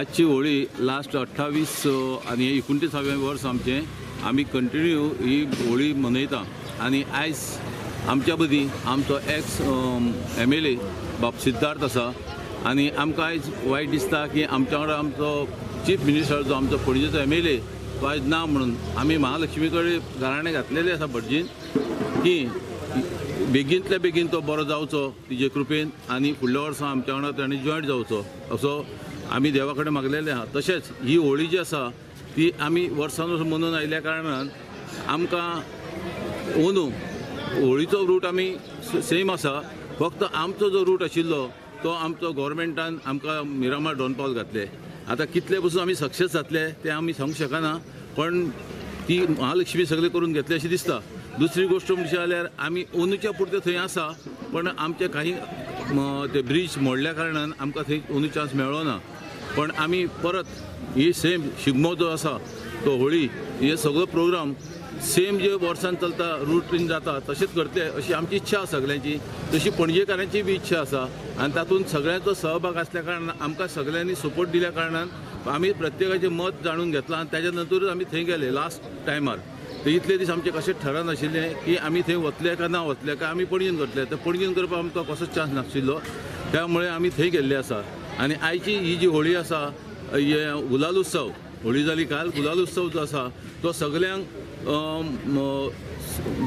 आजची होळी लास्ट 28 आनी 29वें वर्स आमचें आमी कंटिन्यू ही होळी मनयता। आनी आयज आमच्या मदीं आमचो एक्स MLA बाब सिद्धार्थ आसा आनी आमकां आयज वायट दिसता की आमच्या वांगडा आमचो चीफ मिनिस्टर जो आमचो पणजेचो MLA तो आयज ना म्हणून आमी महालक्ष्मी कडेन गाराणें घातलेलें आसा भटजीन की बेगींतल्या बेगीन तो बरो जावचो तिजे कृपेन आनी फुडल्या वर्सा आमच्या वांगडा ताणें जॉयंट जावचो असो आमी देवा कडेन मागलेलें आहा। तशेंच ही होळी जी आसा ती आमी वर्सान वर्स मनोवन आयिल्ल्या कारणान आमकां अंदू होळीचो रूट आमी सेम आसा, फक्त आमचो जो रूट आशिल्लो तो आमचो गव्हर्मेंटान आमकां मिरामार डॉन पावल घातले। आतां कितले पसून आमी सक्सेस जातले ते आमी सांगूंक शकना, पण ती महालक्ष्मी सगळे करून घेतले अशें दिसता। दुसरी गोष्ट म्हणजे जाल्यार आमी अंदूच्या पुरते थंय आसा, पण आमचे काही ते ब्रिज मोडल्या कारणान आमकां थंय अंदू चान्स मेळ्ळो ना, पण आमी परत ही सेम शिगमो जो आसा तो होळी हे सगळो प्रोग्राम सेम जे वर्सान चलता रुटीन जाता तशेंच करतले अशी आमची इच्छा आसा सगळ्यांची, तशी पणजेकारांची बी इच्छा आसा आनी तातूंत सगळ्यांचो सहभाग आसल्या कारणान आमकां सगळ्यांनी सपोर्ट दिल्या कारणान आमी प्रत्येकाचें मत जाणून घेतलां आनी ताज्या नंतरूच आमी थंय गेले लास्ट टायमार। तर इतले दीस आमचे कशें ठरनाशिल्लें की आमी थंय वतले काय ना वतले काय आमी पणजेन करतले, तर पणजेन करपाक आमकां कसोच चान्स नाशिल्लो, त्यामुळे आमी थंय गेल्ले आसा। आनी आयची ही जी होळी आसा हे गुलाल उत्सव, होळी जाली काल, गुलाल उत्सव जो आसा तो सगळ्यांक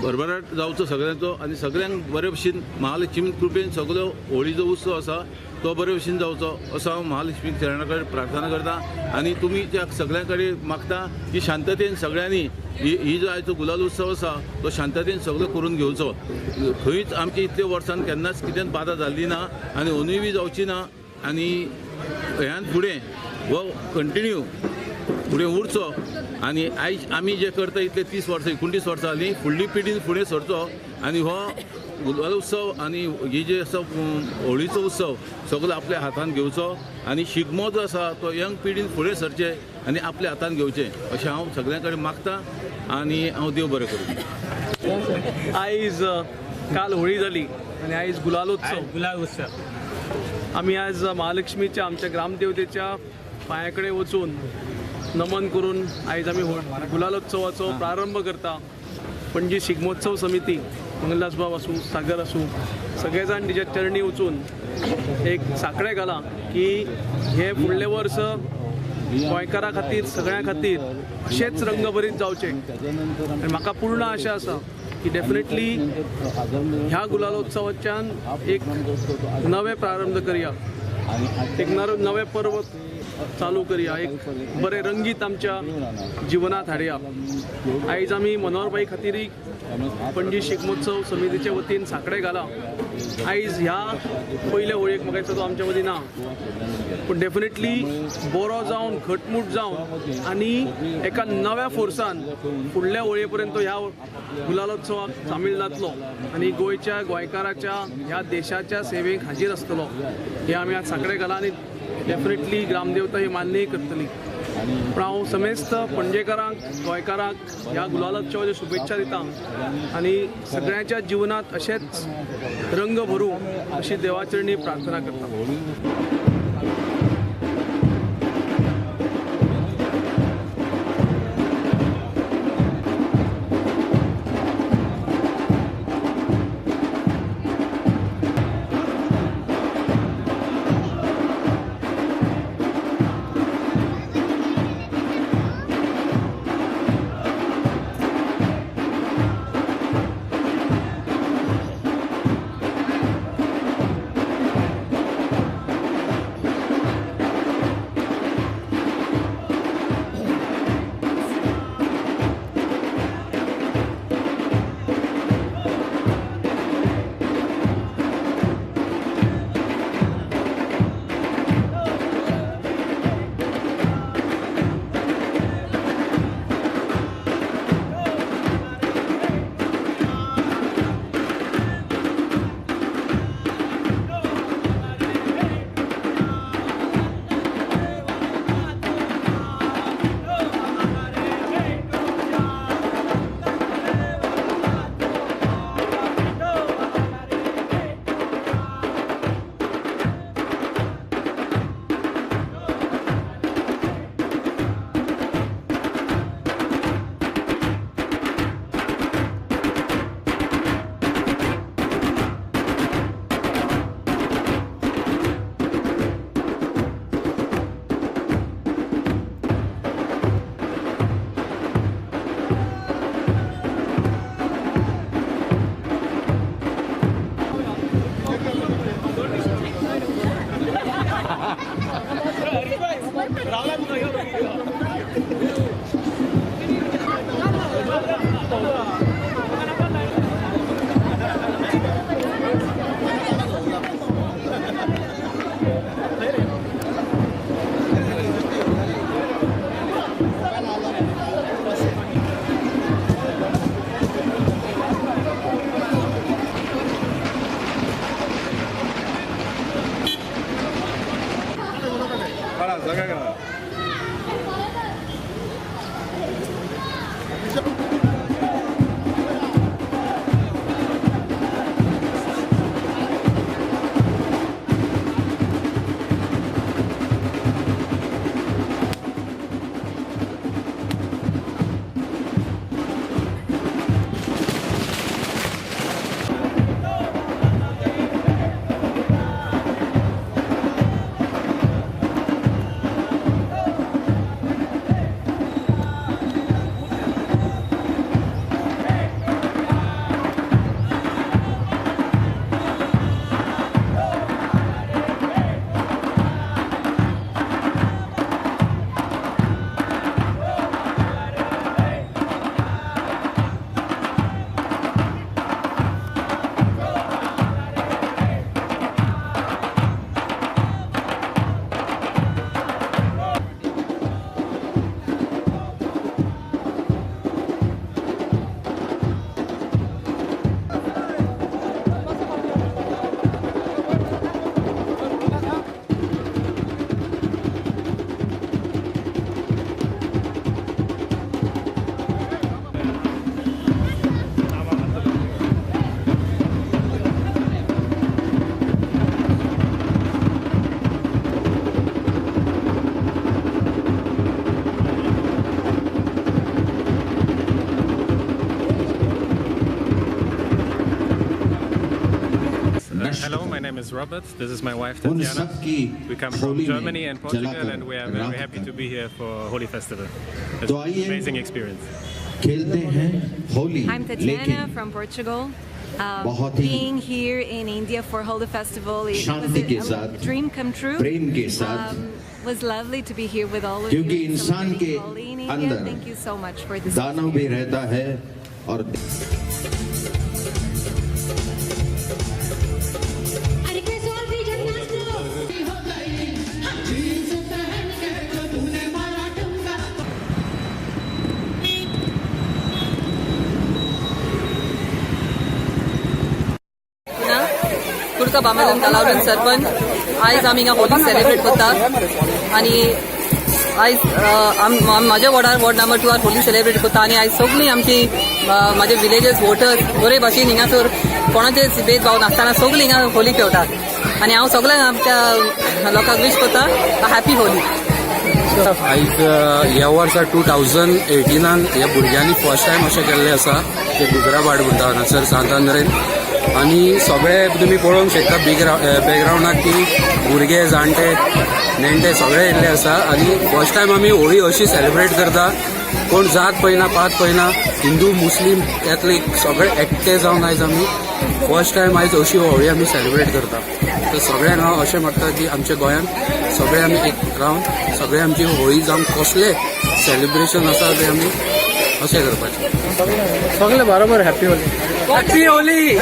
भरभराट जावचो सगळ्यांचो आनी सगळ्यांक बरे भशेन महालक्ष्मी कृपेन सगळो होळीचो उत्सव आसा तो बरे भशेन जावचो असो हांव महालक्ष्मी चरणा कडेन प्रार्थना करता। आनी तुमी त्या सगळ्यां कडेन मागता की शांततेन सगळ्यांनी ही जो आयचो गुलाल उत्सव आसा तो शांततेन सगळो करून घेवचो। खंयच आमच्या इतल्या वर्सान केन्नाच कितें बाधा जाल्ली ना आनी अंदूय बी जावची ना, आनी ह्यान फुडें हो कंटिन्यू फुडें उरचो। आनी आयज आमी जे करता इतले 30 वर्सां 29 वर्सां जालीं, फुडली पिढी फुडें सरचो आनी हो गुलाल उत्सव आनी ही जे आसा होळीचो उत्सव सगळो आपल्या हातान घेवचो आनी शिगमो जो आसा तो यंग पिढीन फुडें सरचे आनी आपल्या हातान घेवचें अशें हांव सगळ्यां कडेन मागता आनी हांव देव बरें करूं। आयज काल होळी जाली आनी आयज गुलाल उत्सव। आमी आज महालक्ष्मीच्या आमच्या ग्रामदेवतेच्या पांया कडेन वचून नमन करून आयज आमी गुलालोत्सवाचो प्रारंभ करता। पणजी शिगमोत्सव समिती मंगलदास बाब आसूं सागर आसूं सगळे जाण तिच्या चरणी वचून एक साखळे घाला की हे फुडले वर्स गोंयकारां खातीर सगळ्यां खातीर अशेंच रंगभरीत जावचें। आनी म्हाका पूर्ण आशा आसा की डेफिनेटली ह्या गुलालोत्सवाच्यान एक नवे प्रारंभ करया, एक नवे पर्व चालू करया, एक बरे रंगीत आमच्या जिवनात हाडया। आयज आमी मनोहरबाई खातीर पणजी शिगमोत्सव समितीचे वतीन साखळे घाला। आयज ह्या पयल्या होळयेक म्हाका दिसता तो आमच्या मदीं ना, पूण डेफिनेटली बरो जावन घटमूट जावन आनी एका नव्या फोर्सान फुडल्या होळये पर्यंत ह्या गुलालोत्सवाक सामील जातलो आनी गोंयच्या गोंयकाराच्या ह्या देशाच्या सेवेक हाजीर आसतलो हे आमी आज साखळे घाला। आनी डेफिनेटली ग्रामदेवता ही मान्यय करतली। पण हांव समेस्त पणजेकारांक गोंयकारांक ह्या गुलालोत्सवाच्यो शुभेच्छा दिता आनी सगळ्यांच्या जिवनात अशेंच रंग भरूं अशी देवाचरणी प्रार्थना करता। Hello, my name is Robert. This is my wife Tatiana. We come from Germany and Portugal, and we are very happy to be here for Holi Festival. It's an amazing experience. I'm Tatiana from Portugal. Being here in India for Holi Festival it was a dream come true. Was lovely to be here with all of you. Celebrating Holi in India. Thank you so much for this. दानव भी रहता है और कुडका बामलन तलावलन सरपंच आयज आमी हिंगा Holy celebrate करता आनी आयज म्हाज्या वॉर्डार वॉर्ड नंबर 2 होली सेलिब्रेट करता आनी आयज सगळीं आमची म्हाजे विलेजेस वोटर्स बरे भाशेन हिंगासर कोणाचे भेदभाव नासतना सगळीं हिंगा होली पेंवतात आनी हांव सगळ्यांक आमच्या लोकांक विश करता हॅपी होली. आयज ह्या वर्सा 2018 ह्या भुरग्यांनी फर्स्ट टायम अशें केल्लें आसा ते गुजराबाड म्हणटा हांगासर सांतांद्रेन आनी सगळे तुमी पळोवंक शकता बॅकग्रावंडाक की भुरगे जाणटे नेणटे सगळे येयल्ले आसा आनी फर्स्ट टायम आमी होळी अशी सेलिब्रेट करता कोण जात पळयना पात पळयना हिंदू मुस्लीम कॅथलीक सगळे एकटे जावन आयज आमी फर्स्ट टायम आयज अशी होळी आमी सेलिब्रेट करता. तर सगळ्यांक हांव अशें म्हणटा की आमच्या गोंयांत सगळे आमी एक रावन सगळे आमची होळी जावं कसले सेलिब्रेशन आसा ते आमी अशें करपाचें. सगळे बरोबर happy Holy. Happy Holy.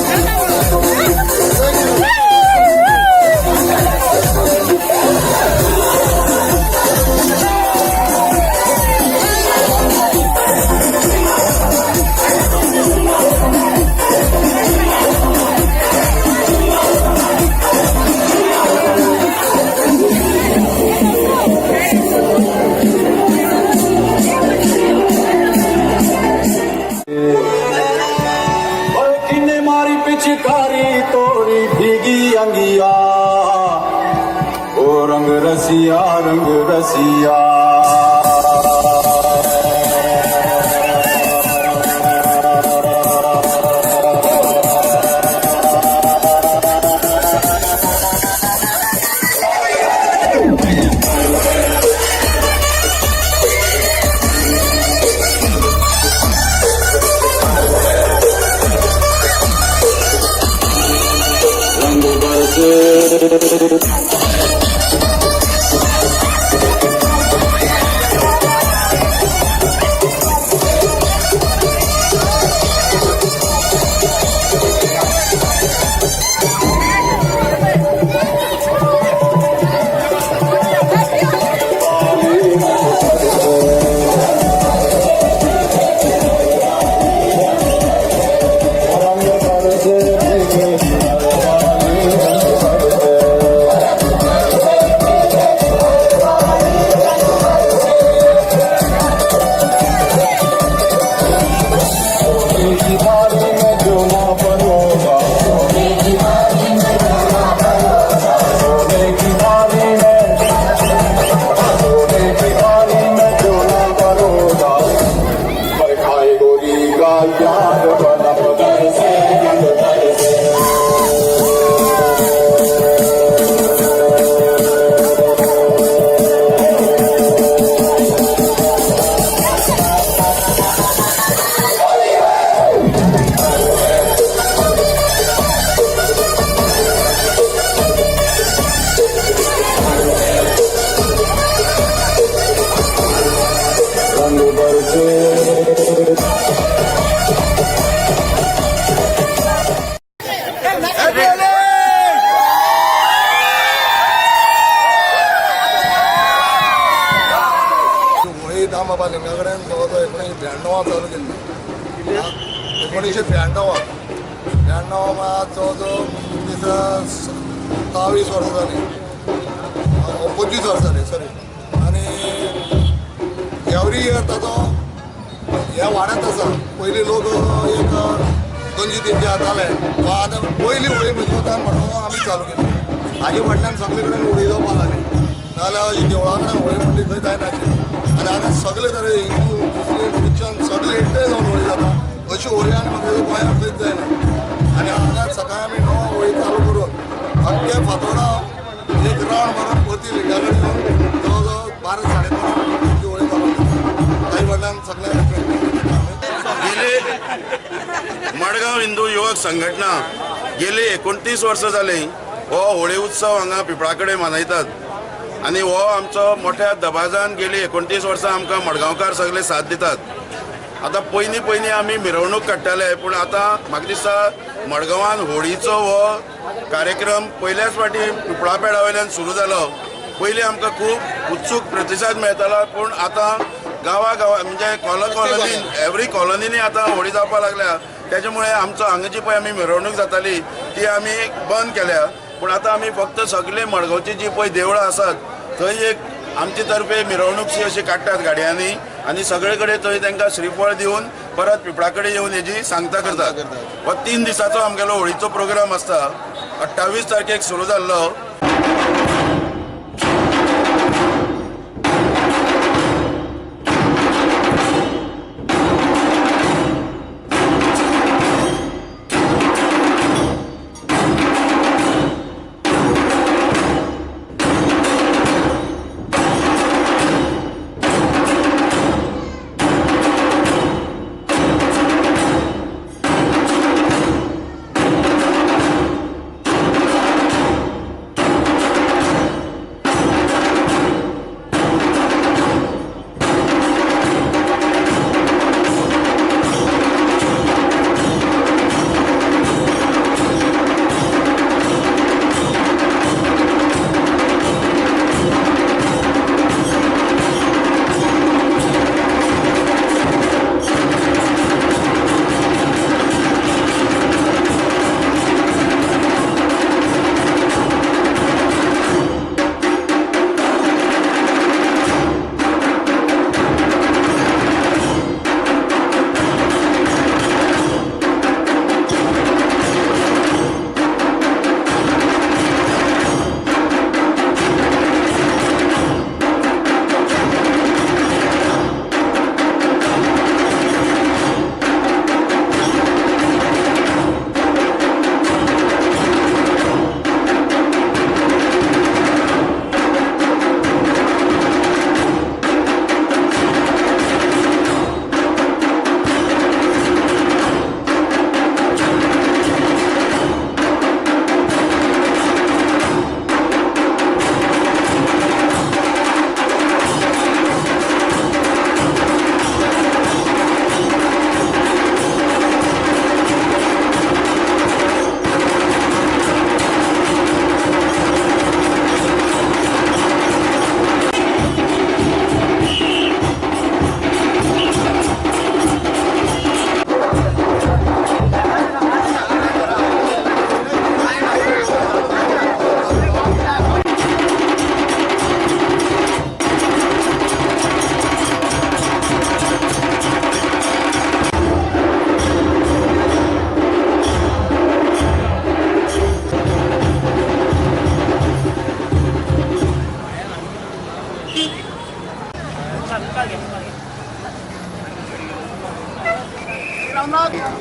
Thank you. रसिया रंग रसिया दामबाबा लिंगाकडेन जवळजवळ 1992 चालू केली. 1992 जवळजवळ 27 वर्सां जाली, 25 वर्सां जाली सॉरी. आणि एवरी इयर ताचो ह्या वाड्यांत आसा. पयलीं लोक एक 200-300 जाताले. आतां पयली होळी म्हणजे म्हणून आमी चालू केली. हाजे फाटल्यान सगळे कडेन होळी जावपाक लागली. नाजाल्यार देवळा कडेन होळी म्हणली थंय जायनाशिल्ली. आनी हांगा सगळे तरे हिंदू मुस्लीम ख्रिश्चन सगळे एकठांय जावन होळी जाता. अशी होळी आनी म्हाका गोंयांत खंयच जायना. आनी हांगा सकाळीं आमी 9 होळी चालू करून अख्खे फातोर्डा एक रावंड मारून परती लिंगा कडेन येवन जवळ 12-12:30 होळी चालू केली. काही फाटल्यान सगळे गेले मडगांव हिंदू युवक संघटना गेली 29 वर्सां जाली हो होळी उत्सव हांगा पिपळा कडेन मनयतात. आनी हो आमचो मोठ्या दबाजान गेली 29 वर्सां आमकां मडगांवकार सगळे साथ दितात. आतां पयलीं आमी मिरवणूक काडटाले, पूण आतां म्हाका दिसता मडगांवान होळीचो हो कार्यक्रम पयल्याच फावटी पिपळा पेडा वयल्यान सुरू जालो. पयलीं आमकां खूब उत्सूक प्रतिसाद मेळटालो, पूण आतां गांवा म्हणजे कॉलनीन एवरी कॉलनीनी आतां होळी जावपाक लागल्या. त्याच्या मुळे आमचो हांगा जी पळय आमी मिरवणूक जाताली ती आमी बंद केल्या. पूण आतां आमी फक्त सगळे मडगांवची जी पळय देवळां आसात थंय एक आमचे तर्फे मिरवणूकशी अशी काडटात गाडयांनी, आनी सगळे कडेन थंय तांकां श्रीफळ दिवन परत पिपळा कडेन येवन हेजी सांगता करतात. हो 3 दिसाचो आमगेलो होळीचो प्रोग्राम आसता. 28 तारखेक सुरू जाल्लो. रामनाथ